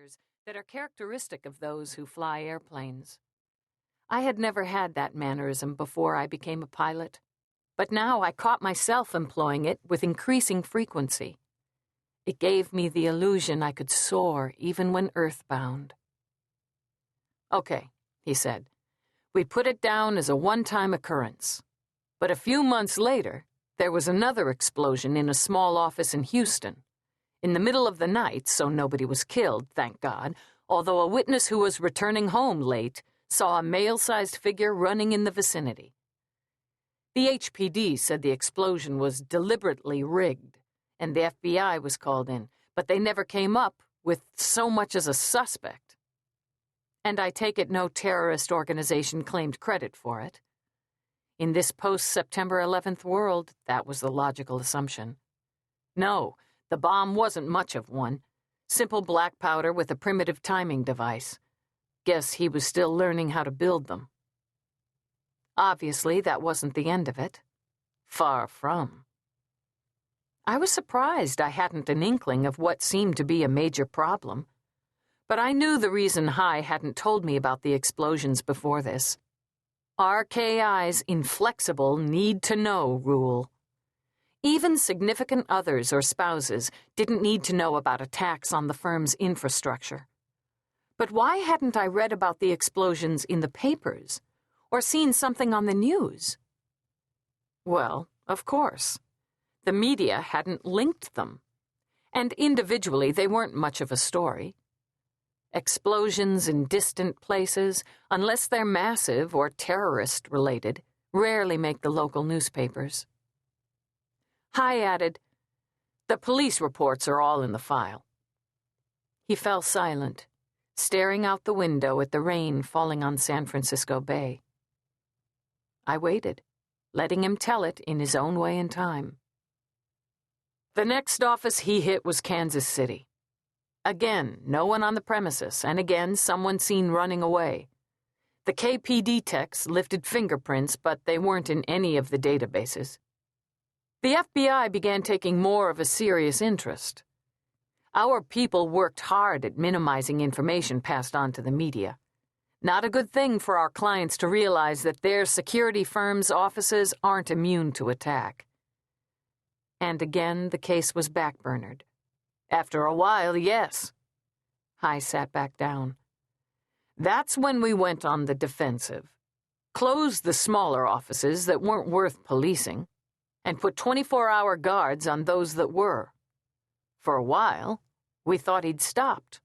gestures that are characteristic of those who fly airplanes. I had never had that mannerism before I became a pilot, but now I caught myself employing it with increasing frequency. It gave me the illusion I could soar even when earthbound. "Okay," he said. "We put it down as a one-time occurrence. But a few months later, there was another explosion in a small office in Houston. In the middle of the night, so nobody was killed, thank God, although a witness who was returning home late saw a male-sized figure running in the vicinity. The HPD said the explosion was deliberately rigged, and the FBI was called in, but they never came up with so much as a suspect. And I take it no terrorist organization claimed credit for it. In this post-September 11th world, that was the logical assumption. No, the bomb wasn't much of one. Simple black powder with a primitive timing device. Guess he was still learning how to build them. Obviously, that wasn't the end of it. Far from. I was surprised I hadn't an inkling of what seemed to be a major problem. But I knew the reason High hadn't told me about the explosions before this. RKI's inflexible need-to-know rule. Even significant others or spouses didn't need to know about attacks on the firm's infrastructure. But why hadn't I read about the explosions in the papers, or seen something on the news? Well, of course. The media hadn't linked them, and individually they weren't much of a story. Explosions in distant places, unless they're massive or terrorist-related, rarely make the local newspapers. High added, "The police reports are all in the file." He fell silent, staring out the window at the rain falling on San Francisco Bay. I waited, letting him tell it in his own way and time. The next office he hit was Kansas City. Again, no one on the premises, and again, someone seen running away. The KPD techs lifted fingerprints, but they weren't in any of the databases. The FBI began taking more of a serious interest. Our people worked hard at minimizing information passed on to the media. Not a good thing for our clients to realize that their security firms' offices aren't immune to attack. And again, the case was backburnered. After a while, yes. High sat back down. That's when we went on the defensive. Closed the smaller offices that weren't worth policing, and put 24-hour guards on those that were. For a while, we thought he'd stopped.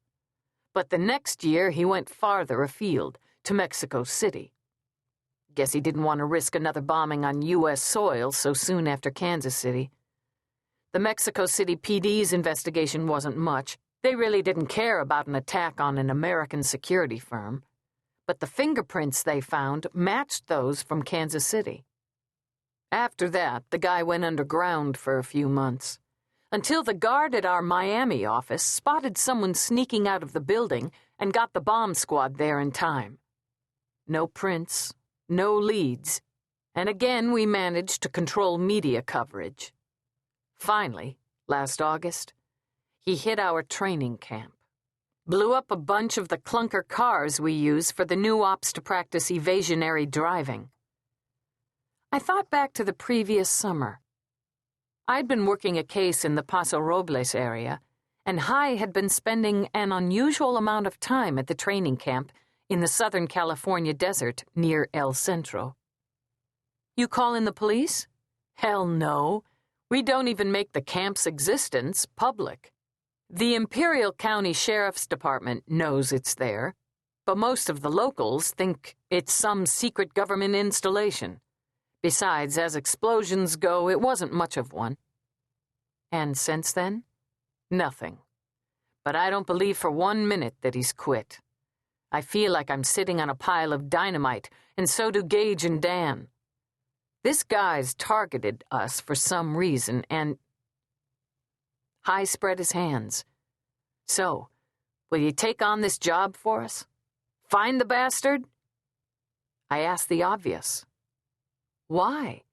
But the next year, he went farther afield, to Mexico City. Guess he didn't want to risk another bombing on U.S. soil so soon after Kansas City. The Mexico City PD's investigation wasn't much. They really didn't care about an attack on an American security firm. But the fingerprints they found matched those from Kansas City. After that, the guy went underground for a few months, until the guard at our Miami office spotted someone sneaking out of the building and got the bomb squad there in time. No prints, no leads, and again we managed to control media coverage. Finally, last August, he hit our training camp. Blew up a bunch of the clunker cars we use for the new ops to practice evasionary driving. I thought back to the previous summer. I'd been working a case in the Paso Robles area, and High had been spending an unusual amount of time at the training camp in the Southern California desert near El Centro. "You call in the police?" "Hell no. We don't even make the camp's existence public. The Imperial County Sheriff's Department knows it's there, but most of the locals think it's some secret government installation. Besides, as explosions go, it wasn't much of one." "And since then?" "Nothing. But I don't believe for 1 minute that he's quit. I feel like I'm sitting on a pile of dynamite, and so do Gage and Dan. This guy's targeted us for some reason, and—" High spread his hands. "So, will you take on this job for us? Find the bastard?" I asked the obvious. "Why?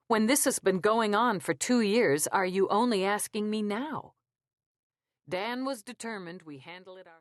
When this has been going on for 2 years, are you only asking me now?" Dan was determined we handle it ourselves.